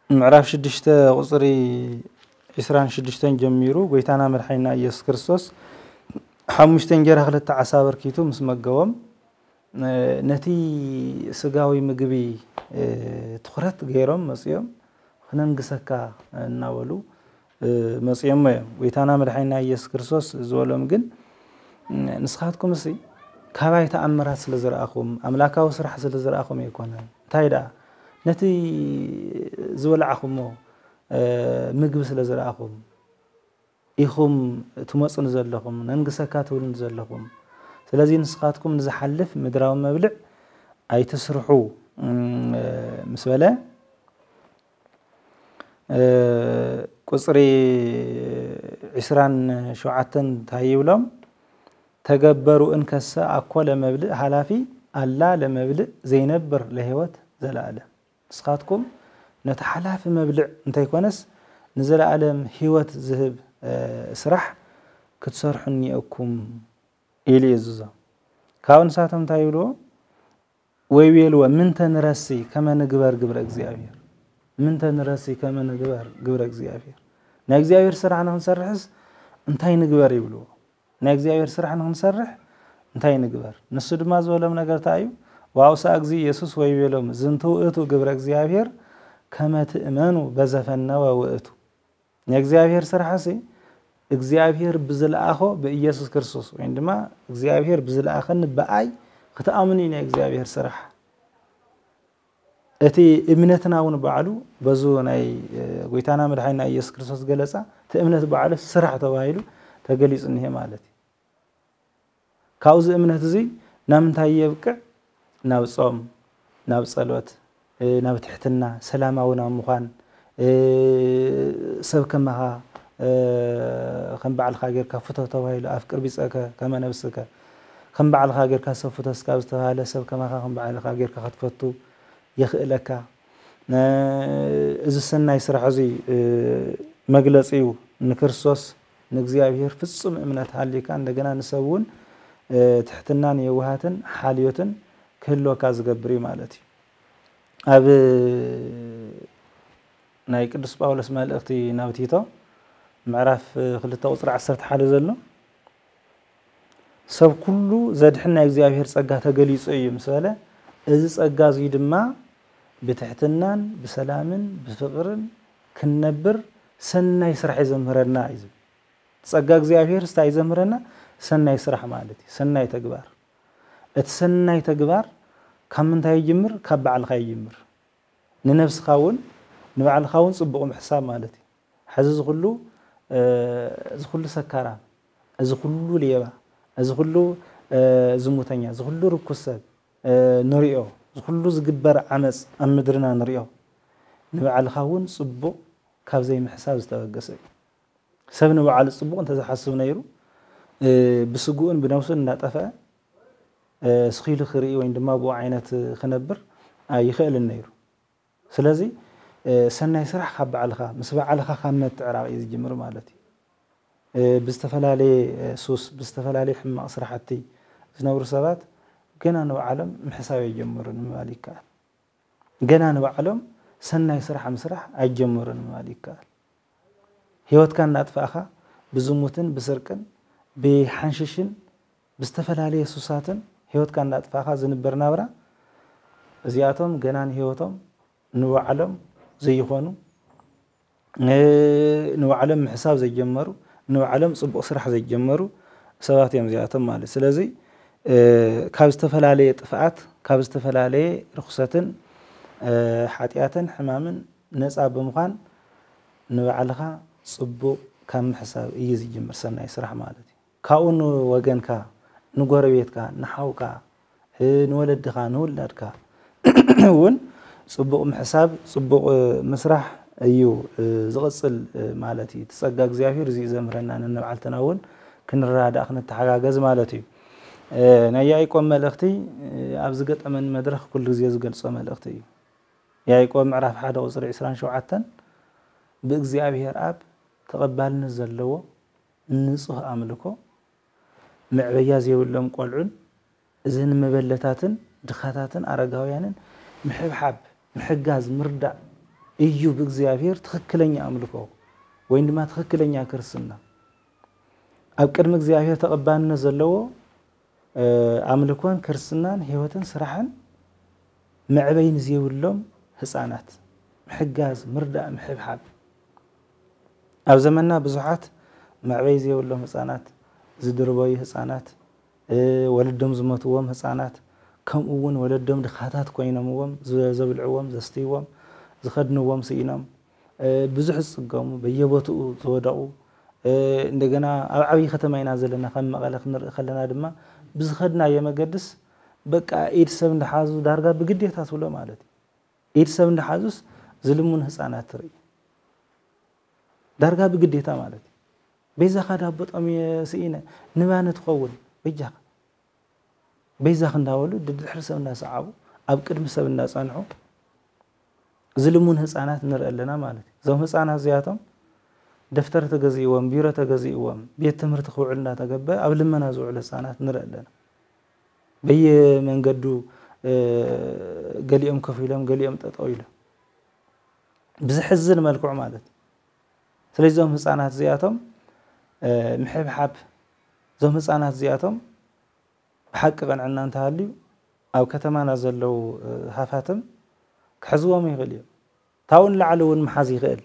معرف 6 قصري 26 جميرو غيتانا مرحينا ኢየሱስ ክርስቶስ حمشتن جرى خلت عسابر كيتو مسمقوم نتي سقاوي مقبي تخرت غيرهم مسيوم خننقسكا ناولو مسيوم ويتانا مدحينا ኢየሱስ ክርስቶስ زولم جن نسخاتكم سي كاباي تأمرات سلزرأخم أملاكاو سرح سلزرأخم يكون تايدا نتي زولعخمو مقب سلزرأخم إخم تمصن زلهم ننقسكات ولن زلهم سلازي نسخاتكم نزحلف مدراو مبلع أي تسرحو مسبلا قصري عسران شوعتن تايولم تجبروا إنكسا أقوى لمبلغ حلافي الله لمبلغ زينبر لهوت زلالة سقاتكم نتحلاف مبلغ انت يكونس نزل عالم هوت ذهب سرح كتصرحني أكم إلي زوزا كاون ساتم تايولو ويويلو من تنرسي كما نجبر جبر أجزيابير من تنرسي كما نجبر جبر أجزيابير نأجزيابير سرعنا نسرحس انتي نجبر يبلو نأجزيابير سرعنا نسرح انتي نجبر نسود ما زولا من أجر تايو وعوسا أجزي يسوس ويويلو زنتو إتو جبر أجزيابير كما تأمنوا بزفنا ووقتو نأجزيابير سرحسي أجزيابير بزل آخو بإيسوس كرسوس وعندما أجزيابير بزل آخن بأي ختأمنين أجزيابير سرح أتي إمنتنا ونبعلو بزوناي قويتانا مدحينا إيسوس كرسوس جلسة تأمنت بعلو سرح توايلو تجلس إنها مالتي كاوز إمنت زي نامنتها يبكع ناو صوم ناو صلوات ناو تحتنا سلامة وناو مخان سبكمها خم بعل خاجر كفتة توايلو أفكر بيسك كما نفسك خم بعل خاجر كسفتة سكابستها على سبكمها خم بعل خاجر كخطفتو يخلك إذا السنة يسرح زي مجلس إيو نكرسوس نجزيابير في الصم إمنات حالي كان دجنا نسوون تحتنا يوهاتن حاليوتن كله كاز جبري مالتي أب نايك الدس باولس مال أختي ناوتيتا معرف خلته وصر عسرت حال زلنا سب كله زاد حنا يجزيابير صقها تجليس أي مسألة إذا صقها زيد ما بتحتنان بسلامن بفقرن كنبر سنة يسرح يزمرنا عزب صقها يجزيابير ستا يزمرنا سنة يسرح مالتي سنة تجبار السنة تجبار كم من تاي يجمر كبع الخي يجمر ننفس خاون نبع الخاون صبقوا محساب مالتي حزز كله زخلو سكارا زخلو ليبا زخلو زموتانيا زخلو ركوسات نريو زخلو زجبر عمس أمدرنا نريو نبع الخاون صبق كاب زي محساب استوقسي سبب نبع على الصبق أنت حاسب نيرو بسجون بنوصل نطفى سخيل خري وعندما بو عينات خنبر يخيل النيرو سلازي سنة يسرح خب على خا مسبع على خا خامة عراق يزجمر مالتي بستفلالي سوس بستفلالي حما أسرحتي زنور سبات جنا نوعلم محساوي يجمر المالك جنا نوعلم سنة يسرح مسرح أجمر المالك هيوت كان نطفأخا بزموتن بسرقن بحنششن بستفلالي سوساتن هيوت كان نطفأخا زنبر نابرا زياتهم جنان هيوتهم نوعلم زي يخونو نوعلم حساب زي جمرو نوعلم صبق سرح زي جمرو سبات يوم زياتهم مالي سلازي كابز تفلالي طفعات كابز تفلالي رخصتن حاتياتن حمامن نصع بمخان نوعلها صبق كم حساب يزي جمر سنة يسرح مالتي كاون وجنكا نقربيتكا نحوكا نولدكا نولدكا ون صبق محساب صبق مسرح أيو زغصل مالتي تصدق زيافير زي زمرنا ننبع التناول كن الراد أخنا التحقاق مالتي نيايكم ملختي أبزقت أمن مدرخ كل زي زقل صوم ملختي يايكم معرف حدا وصر عسران شوعتن بإجزيابير أب تقبل نزلوا نصه أملكو معبياز يولهم قلعن إذن مبلتاتن دخاتاتن أرقاويانن محب حب محجاز مردع إيو بإجزيابير تخكلني أملكو وإنما تخكلني كرسنا أبكر مإجزيابير تقبل نزلوا أملكوان كرسنان هيوتن سرحن معبين زيولهم حصانات محجاز مردع محب حب أو زمننا بزحات معبين زيولهم حصانات زدربوي حصانات ولدهم زمتوهم حصانات كم أون ولدهم دخاتات كوينموهم زبلعوهم زستيوهم زخدنوهم سينام بزح الصقام بيبوتو تودعو عندنا عبي ختم ينازلنا خم مقالخ خلنا دما بزخدنا يمقدس بقى إيد سب نحازو دارقا بقديتات ولا مالتي إيد سب نحازوس زلمون حصانات تري دارجا بقديتا مالتي بيزا خد هبط أمي سئينة نمانة تقول بيجا بيزا خنداولو دحر سب الناس عابو أبكر مسب الناس عنعو زلمون هسانات نرأى لنا مالتي زوم هسانات زياتهم دفتر تجزيوهم بيرة تجزيوهم بيت تمر تخوعلنا تجبا قبل ما نزوع لسانات نرأى لنا بي من قدو قليهم كفيلهم قليهم تطويله بزحزن مالكوع مالتي سلازي زوم هسانات زياتهم محب حب زوم هسانات زياتهم بحقق عنا انتهاليو أو كتما نزلوا هافاتم كحزوهم يغليو تاون لعلون محازي غل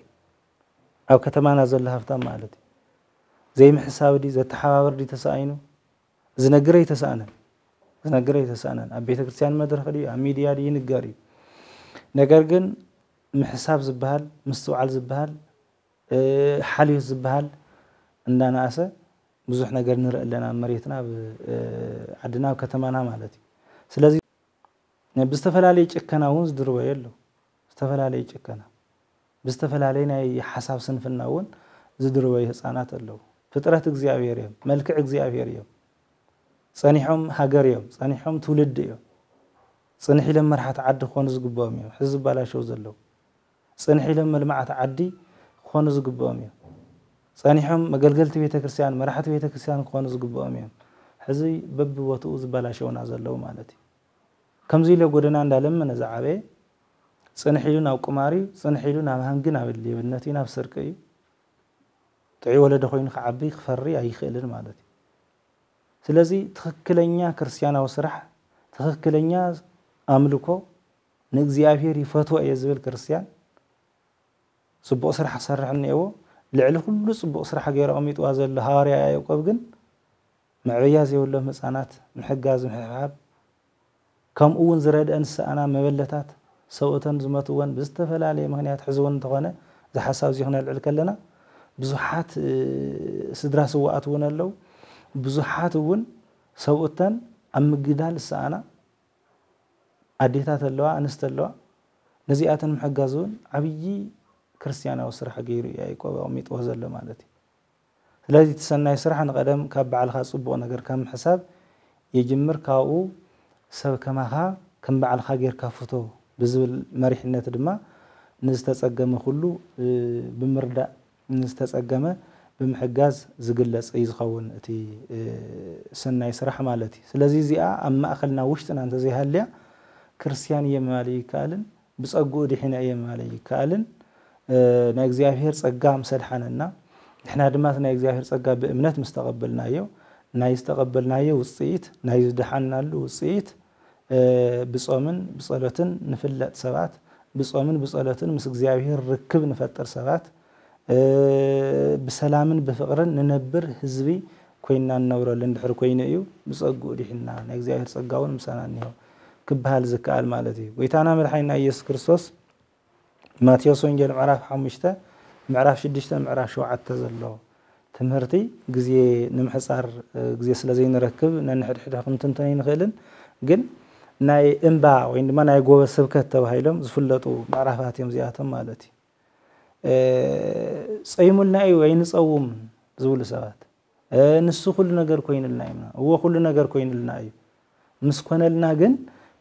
أو كتما نزل هافتام مالتي زي محساب دي زي تحاور دي تساينو زنقري تسانا أبيت كريستيان مدرخ دي ميديا دي نقاري نقرقن محساب زبهال مستوعال زبهال حاليو زبهال عندنا أسا بزوح نقر نرأى لنا مريتنا عدنا وكتمانا مالتي سلازي بستفل عليك اكنا ونز دروا يلو بستفل عليك اكنا بستفل علينا حساب سنفنا ون زدروا يهصانات اللو فطرة እግዚአብሔር يوم ملك እግዚአብሔር يوم صنيحهم هاجر يوم صنيحهم تولد يوم صنيح لما مرحت عد خون زغبوم يوم حزب بالاشو زلو صنيح لما لمعت عدي خون زغبوم يوم صنيحهم مغلغلت بيت ክርስቲያን مرحت بيت ክርስቲያን خون زغبوم يوم حزي بب وتو زبالاشونا زلو مالتي كمزي له غدنا እንዳለም ነዛዓበ صنحيلون او قماري صنحيلون ام هنگنا بلي بنتينا بسرقي تعي ولد خوين خعبي خفري ايخلن مالتي ስለዚህ ትክክለኛ ክርስቲያናው ስራሕ ትክክለኛ አምልኮ ንእግዚአብሔር ይፈቶ የዝብል ክርስቲያን ጽቡቅ ስራሕ ሰርሕኒዎ ልዕሊ ሁሉ ጽቡቅ ስራሕ ገይሮም ይጥዋ ዘሎ ሐዋርያ ያዕቆብ ግን መዕብያዝ የወለው ህፃናት ምሕጋዝ ምሕባብ ከምኡውን ዝረድአን ሰአና መበለታት ሰውተን ዝመትወን ብዝተፈላለየ ምክንያት ሕዝውን ተኾነ ዝሐሳብ ዝይኽነ ልዕል ከለና ብዙሓት ስድራ ስዋኣት እውን ኣለው ብዙሓት እውን ሰውተን ኣምግዳል ሰአና ኣዴታት ኣለዋ ኣንስት ኣለዋ ነዚኣተን ምሕጋዝ እውን ዓብይ ክርስቲያናዊ ስራሕ ገይሩ ያዕቆብ ኣሚጥዎ ዘሎ ማለት እዩ ስለዚህ ተሰናይ ስራሕ ንቀደም ካብ በዓልኻ ጽቡቕ ነገር ከም ሕሳብ ይጅምር ካብኡ ሰብ ከማኻ ከም በዓልኻ ጌርካ ፍቶ ብዝብል መሪሕነት ድማ ንዝተጸገመ ሁሉ ብምርዳእ ንዝተጸገመ ብምሕጋዝ ዝግለጽ ይዝኸውን እቲ ሰናይ ስራሕ ማለት እዩ ስለዚህ እዚኣ ኣብ ማእኸልና ውሽጥና እንተ ዘይሃልያ ክርስቲያን የማሊ ይካልን ብጸጉኡ ድሕና የማሊ ይካልን ናይ እግዚአብሔር ጸጋ ምሰድሓነና ንሕና ድማ ናይ እግዚአብሔር ጸጋ ብእምነት ምስተቀበልናዮ ናይ ዝተቀበልናዮ ውጽኢት ናይ ዝድሓናሉ ውጽኢት ብጾምን ብጸሎትን ንፍለጥ ሰባት ብጾምን ብጸሎትን ምስ እግዚአብሔር ርክብ ንፈጥር ሰባት بسلامن بفقرن ننبر حزبي كوينا نورل ندحر كوينا እዩ بصقو دحنا ናይ እግዚአብሔር ጸጋውን ምሳናኒው ክባል ዝካል ማለት እዩ ወይታና መድኃኒና ኢየሱስ ክርስቶስ ማቴዎስ ወንጌል ምዕራፍ 5 ምዕራፍ 6 ምዕራፍ 7 ዘሎ ትምህርቲ ግዜ ንምሕፃር ግዜ ስለዘይ ንረክብ ነንሕድሕድ ክንትንተን ይንኽእልን ግን ናይ እንባ ወይ ድማ ናይ ጎበ ስብከት ተባሂሎም ዝፍለጡ ምዕራፋት እዮም ዚኣቶም ማለት እዩ صيملنا اي وين صوم زول سبات نسو كل ነገር ኮይንልና ይና ወ ሁሉ ነገር ኮይንልና እዩ مسكونلنا ግን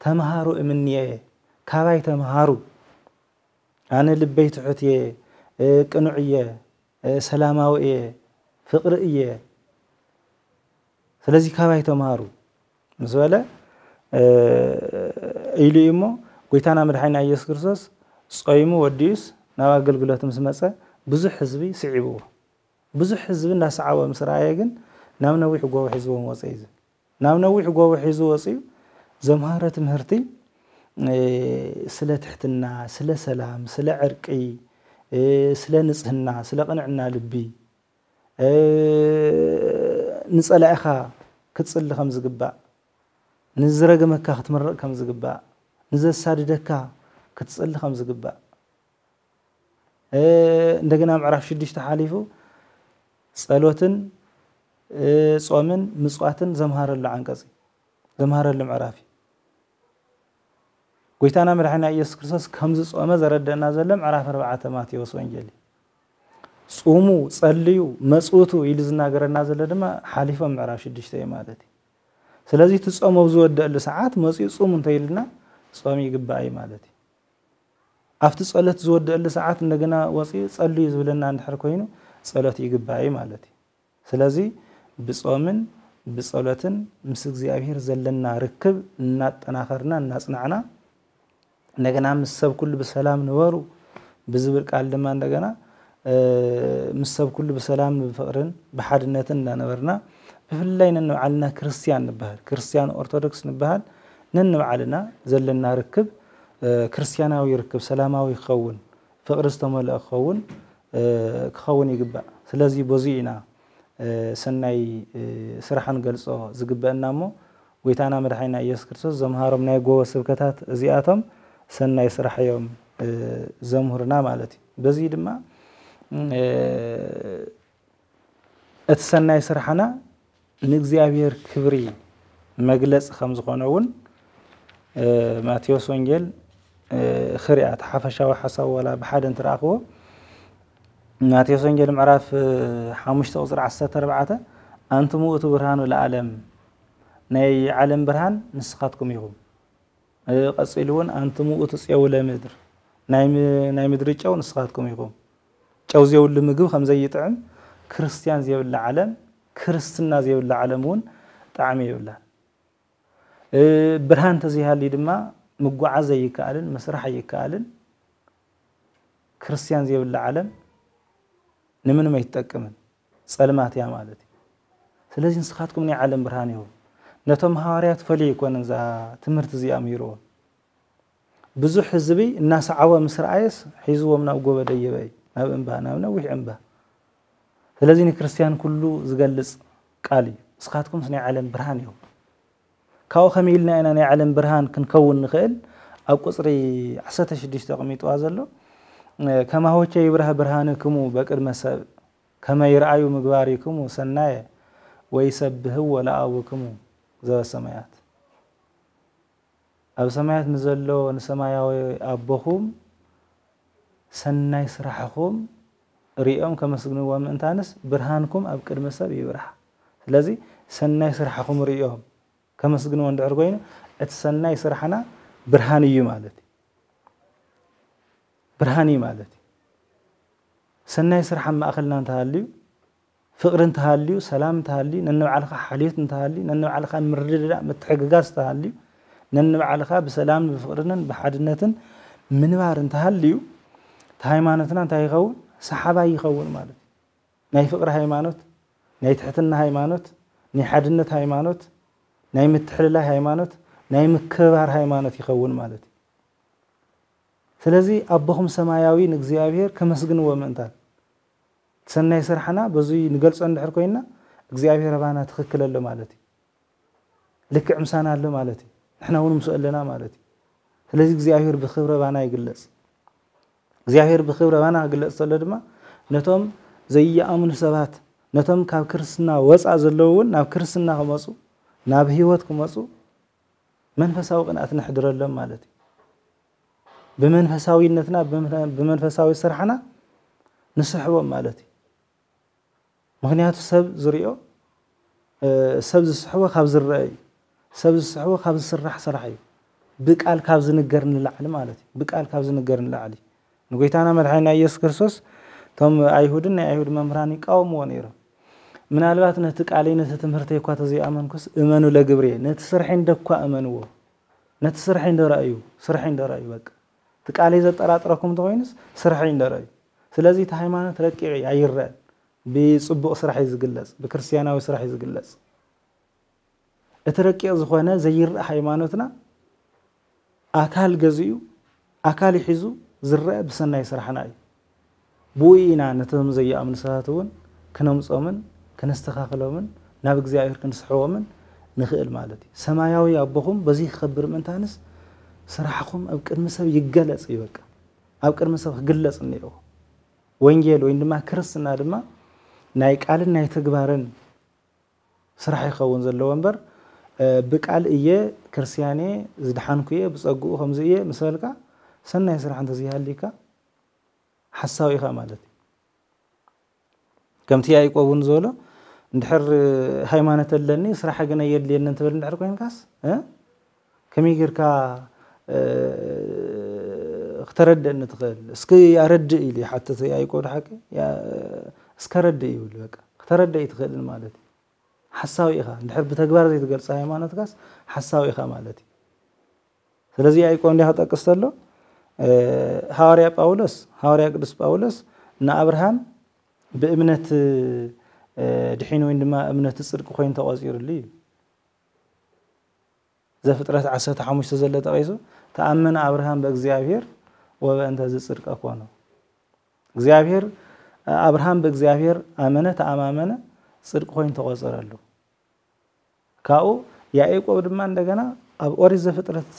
ተማሃሩ እምንየ ካባይ ተማሃሩ አነ ልበይ ትሑትየ ቅኑዕየ ሰላማውየ ፍቅርየ ስለዚህ ካባይ ተማሃሩ መስበለ ኢሉሞ ጎይታና መድኃኒና ኢየሱስ ክርስቶስ ጾይሙ ወዲስ ናብ አገልግሎት ምስመጸ ብዙሕ ህዝቢ ስዒብዎ ብዙሕ ህዝቢ እንዳሰዓወ ምስራየ ግን ናብ ነዊሕ ጎቦ ሒዝዎ ወጽእ ናብ ነዊሕ ጎቦ ሒዙ ወጽእ ዘምሃረ ትምህርቲ ስለ ትሕትና ስለ ሰላም ስለ ዕርቂ ስለ ንጽህና ስለ ቅንዕና ልቢ ንጸላእኻ ክትጽሊ ከም ዝግባእ ንዝረገመካ ክትመረቕ ከም ዝግባእ ንዘሳድደካ ክትጽሊ ከም ዝግባእ እንደገና ምዕራፍ 6 ሓሊፉ ጸሎትን ጾምን ምጽዋትን ዘምሃረሉ አንቀጽ ዘምሃረሉ ምዕራፍ ጎይታና መድኃኒና ኢየሱስ ክርስቶስ ከምዝ ጾመ ዘረደና ዘሎ ምዕራፍ 4 ማቴዎስ ወንጌል صومو صليو مصوتو إلى زناقرنا زلدما حالفا معراف شدشتي مالتي سلازي تصومو بزود لساعات مصيو صوم انتيلنا صومي يقبعي مالتي أفت صلت زود لساعات نجنا وصي صلي زبلنا عند حركوينو صلت يقبعي مالتي سلازي بصومن بصلاتن مسك زيابير زلنا ركب نات أناخرنا الناس نعنا نجنا مسب كل بسلام نورو بزبر قال لما نجنا مسب كل بسلام بفقرن بحدنتن نورنا بفلين إنه علنا كريستيان نبهل كريستيان أرثوذكس نبهل ننو علنا زلنا ركب كريستياناوي يركب سلاماوي يخون فقر استمال أخون خون يقبع سلازي بوزينا سناي سرحان قلصو زقبأنا مو ويتانا مدحينا إياس كرسوس زمهارم نايقو سبكتات زياتهم سناي سرح يوم زمهرنا مالتي بزيد ما اتسناي سرحنا نغزيابير كبري مجلس خمس قانون ماتيوس ونجل خريعة حفشة وحصة ولا بحد انتراقه ماتيوس ونجل معرف حامش توزر عسى تربعته أنتم موتوا برهان العالم ناي عالم برهان نسخاتكم يهم قصيلون أنتم موتوا سيولا مدر ناي مدري جو نسخاتكم يهم جو زيول لمجو خمسة يطعم كريستيان زيول العالم كريستنا زيول العالمون طعمي يولا برهان تزيها اللي دما مقعزة يكالن مسرح يكالن كريستيان زيول العالم نمن ما يتأكمن سلامات يا مالتي سلازم نسخاتكم ني عالم برهانيهم نتم هاريات فلي يكون ذا تمرت زي أميرو بزو حزبي الناس عوا مسرعيس حيزوا من أوجو بدي باي ناب إنبه ناب نوح إنبه سلازم كريستيان كله زجلس قالي نسخاتكم سني عالم برهانيهم كاو خميلنا أنا نعلم برهان كنكون نخيل أو قصري عسات شديش تقميت وازلو كما هو شيء يبره برهانكم بكر مساب كما يرعيوا مقباركم سنايا ويسبه ولا أوكم ذا السمايات أو سمايات نزلوا نسمايا أبوهم سناي سرحكم ريئهم كما سجنوا ومن تانس برهانكم أبكر مساب يبرح لذي سناي سرحكم ريئهم كما سجنوا عند عرقين اتسناي سرحنا برهاني مالتي برهاني مالتي سناي سرح ما أخلنا نتهاليو فقر نتهاليو سلام نتهاليو ننو على حاليت نتهاليو ننو على مرد لا متحققات نتهاليو ننو على بسلام بفقرنا بحدنتن من بار نتهاليو تهايمانتنا تهيخون سحابا يخون مالتي ناي فقر هايمانوت ناي تحتنا هايمانوت ناي حدنت هايمانوت ناي متحلل هايمانوت ناي مكبار هايمانوت يخون مالتي سلازي أبوهم سماياوي نغزيابير كمسجن ومنتال تسناي سرحنا بزي نقلص عند حركوينا غزيابير بانا تخكل له مالتي لك عمسانا له مالتي احنا هون مسؤول لنا مالتي سلازي غزيابير بخبره بانا يقلص غزيابير بخبره بانا يقلص لدما نتوم زي امن سبات نتوم كاب كرسنا وصا زلوون ناب كرسنا خمصو ناب هيوت كمصو منفساو قنات نحضر لهم مالتي بمنفساوينتنا بمنفساوي سرحنا نسحبهم مالتي مغنيات سب زريو سب السحوه خابز الرأي سب السحوه خابز السرح سرحي بقال خابز نغرن لعل مالتي بقال خابز نغرن لعلي نغيتانا مدحينا ኢየሱስ ክርስቶስ ቶም አይሁድና አይሁድ መምራን ይቃወሙ ነይሮ ምናልባት ነትቃለይ ነትትምህርት ይኳ ተዚ አመንኩስ እመኑ ለግብሬ ነትስርሕን ደኳ እመንዎ ነትስርሕን ደራዩ ስርሕን ደራዩ በቃ تقالي إذا تراتركم تغينس سرحين دراي سلازي تهيمانة ركيع يعيران بصبق سرح يزقلص بكريستياناوي سرح يزقلص اتركيع زخونه زير هيمانتنا اكال غزيو اكال يحزو زرع بسناي سرحناي بوينا نتم زي امن ساتون كنم صومن كنستخاخلومن ناب እግዚአብሔር كنسحومن نخيل مالتي سماياوي ابخم بزي خبر من تانس سرحكم أو كرمسب يجلس يبقى أو كرمسب يجلس النيرو وينجيل ويندما كرسنا دما نايك على نايت تجبارن سرح يخون زلوا وانبر بقال إيه كرسياني زدحانكوية بس أجو خمسية مثالك سنة يسرح أنت زي هالليكا حساوي خاملتي كمتي يعقوبون زولو ندحر هيمانة لني صراحة جنا يدلي أن تبل ندحر كوين كاس كم يجر كا اخترد أن تقل اسكي أرد إلي حتى يعقوب حكي يا اسكرد يقول بقى اخترد يتقل مالتي حساوي إخا ندحر بتكبر زي تقل هيمانة كاس حساوي إخا مالتي ስለዚህ ያዕቆብ እንዲያጠቅስተሎ ሐዋርያ ቅዱስ ጳውሎስ እና አብርሃም በእምነት ድሒኑ ወይንድማ እምነት ጽድቅ ኮይን ተቆጽሩልይ ዘፍጥረት 15 ዘለ ተቀይሶ ተአመነ አብርሃም በእግዚአብሔር ወበእንተ ጽድቅ ኮነ እግዚአብሔር አብርሃም በእግዚአብሔር አመነ ተአማመነ ጽድቅ ኮይን ተቆጽራሉ ካኡ ያዕቆብ ድማ እንደገና ኣብ ኦሪት ዘፍጥረት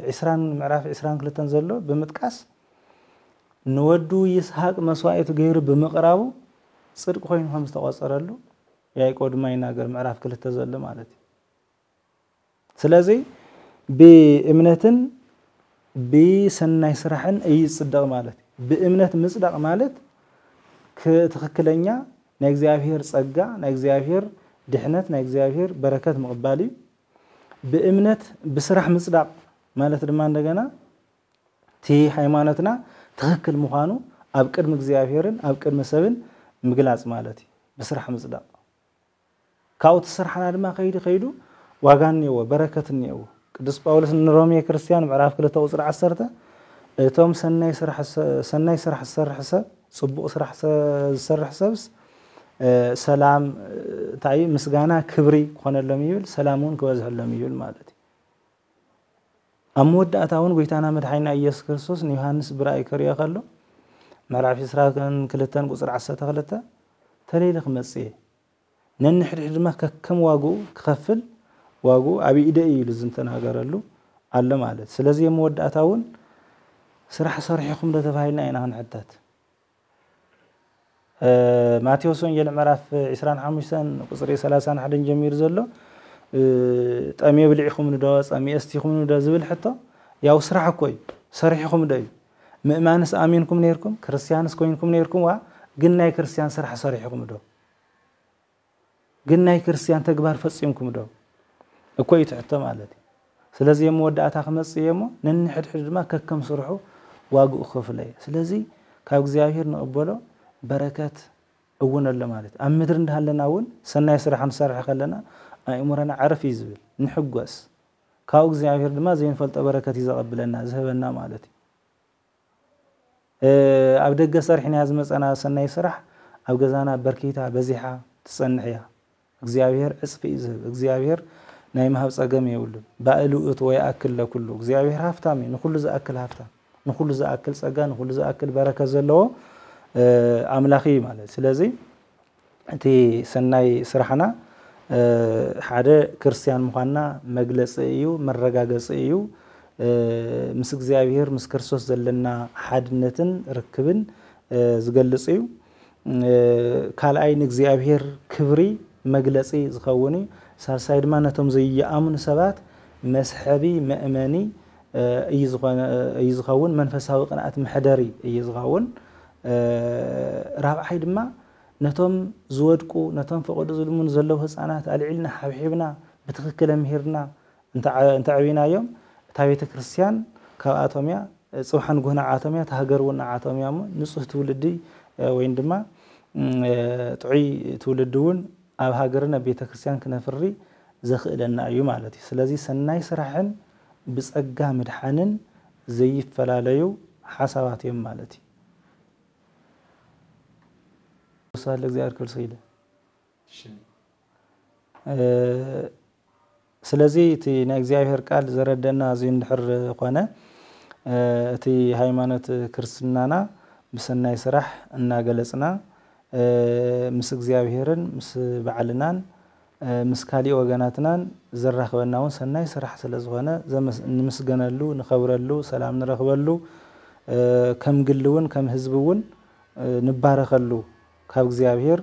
20 ምዕራፍ 22 ዘሎ በመጥቃስ ንወዱ ይስሐቅ መስዋዕት ገይሩ በመቅራቡ ጽድቅ ኮይኑ ከም ዝተቆጸረሉ ያዕቆብ ድማ ይናገር ምዕራፍ 2 ዘሎ ማለት ስለዚህ በእምነትን በሰናይ ስራሕን ይጽደቅ ማለት በእምነት ምጽደቅ ማለት ከትክክለኛ ናይ እግዚአብሔር ጸጋ ናይ እግዚአብሔር ድሕነት ናይ እግዚአብሔር በረከት መቅባሊ በእምነት በስራህ ምጽዳቅ ማለት ድማ እንደገና ቲ ሃይማኖትና ትክክል መሆኑ ኣብ ቅድም እግዚአብሔርን ኣብ ቅድም ሰብን ምግላጽ ማለት በስራህ ምጽዳቅ ካውት ስራህና ድማ ከይዱ ዋጋን ነው በረከትን ነው ቅዱስ ጳውሎስ ንሮሜ ክርስቲያን ምዕራፍ 2 ቁጥር 10 እቶም ሰናይ ስራሕ ዝሰርሕ ሰብ ጽቡቕ ስራሕ ዝሰርሕ ሰብስ ሰላም ታይ ምስጋና ክብሪ ኮነሎም ይብል ሰላሙን ከወዝህሎም ይብል ማለት አሞዳታውን ጎይታና መድኃኒና ኢየሱስ ክርስቶስ ዮሐንስ ብራእይ ከሪያ ከሎ ምዕራፍ 22 ቁጥር 12 ተለይልኽ መጽየ ነንሕድሕ ድማ ከከም ዋጉ ክኸፍል ዋጉ አብ ኢደ ይሉ ዝንተናገረሉ አለ ማለት ስለዚህ የሞዳታውን ስራሕ ሰርሕኩም ለተባይልና አይና ንሕታት ማቴዎስ ወንጌል ምዕራፍ 25 ቁጥር 31 ጀሚር ዘሎ ጠሜ ብልዒኹም ንዶ ጸሜ እስቲኹም ንዶ ዝብል ሕቶ ያው ስራሕ ኮይ ሰርሕኩም ደይ ምእማንስ አሚንኩም ነርኩም ክርስቲያንስ ኮይንኩም ነርኩም ዋ ግን ናይ ክርስቲያን ስራሕ ሰርሕኩም ዶ ግን ናይ ክርስቲያን ተግባር ፈጽምኩም ዶ እኮ ይትሕቶ ማለት ስለዚህ የምወዳታ ከመጽየሞ ነንሕድሕ ድማ ከከም ስርሑ ዋግኡ ክፍለይ ስለዚህ ካብ እግዚአብሔር ንቅበሎ በረከት እውነለ ማለት ኣብ ምድር እንዳለናውን ሰናይ ስራሕ እንሰርሕ ከለና አይሙረና ዓረፍ ይዝብል ንሕጓስ ካብ እግዚአብሔር ድማ ዘይንፈልጦ በረከት ይዘቀብለና ዝህበና ማለት ኣብ ደገ ሰርሕና ዝመጸና ሰናይ ስራሕ ኣብ ገዛና በርኪታ በዚሓ ትጸንሕያ እግዚአብሔር ዕጽፊ ይዝብ እግዚአብሔር ናይ ማህብ ጸገም ይውል ባእሉት ወይ አክል ለኩሉ እግዚአብሔር ሃፍታም ንኩሉ ዘአክል ሃፍታም ንኩሉ ዘአክል ጸጋ ንኩሉ ዘአክል በረከት ዘለዎ አምላኺ ማለት ስለዚህ እቲ ሰናይ ስራሕና ሓደ ክርስቲያን ምዃንና መግለጽ እዩ መረጋገጽ እዩ ምስ እግዚአብሔር ምስ ክርስቶስ ዘለና ሓድነትን ርክብን ዝገልጽ እዩ ካልኣይ ንእግዚአብሔር ክብሪ መግለጺ ዝኸውን ሳልሳይ ድማ ነቶም ዘይኣምኑ ሰባት መስሐቢ መእመኒ እዩ ዝኸውን መንፈሳዊ ቅንዓት መሕደሪ እዩ ዝኸውን ራብዓይ ድማ ነቶም ዝወድቁ ነቶም ፈቆዱ ዝልሙን ዘለው ህፃናት አልዒልና ሓብሒብና በትክክለ ምሄርና እንተዕቢናዮም እታ ቤተ ክርስቲያን ካብ አቶሚያ ጽብሐን ጎና አቶሚያ ተሃገርውና አቶሚያ ንጹህ ትውልዲ ወይን ድማ ጥዑይ ትውልድውን ኣብ ሃገርና ቤተ ክርስቲያን ክነፍሪ ዘኽእለና እዩ ማለት እዩ ስለዚህ ሰናይ ስራሕን ብጸጋ ምድሓንን ዘይፈላለዩ ሓሳባት እዮም ማለት እዩ صار لእግዚአብሔር ክብር ሰይለ ስለዚህ እቲ ናይ እግዚአብሔር ቃል ዘረደና እዚ እንድሕር ኮነ እቲ ሃይማኖት ክርስትናና ብሰናይ ስራሕ እናገለጽና ምስ እግዚአብሔርን ምስ ባዕልናን ምስ ካሊ ወገናትናን ዘራኽበናውን ሰናይ ስራሕ ስለዝኾነ ንምስገነሉ ንኸብረሉ ሰላም ንረኽበሉ ከም ግልውን ከም ህዝብውን ንባረኸሉ ካብ እግዚአብሔር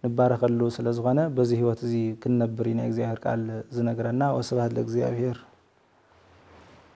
ንባረኸሉ ስለዝኾነ በዚህ ህይወት እዚ ክንነብር ኢና እግዚአብሔር ቃል ዝነግረና ወስብሐት ለእግዚአብሔር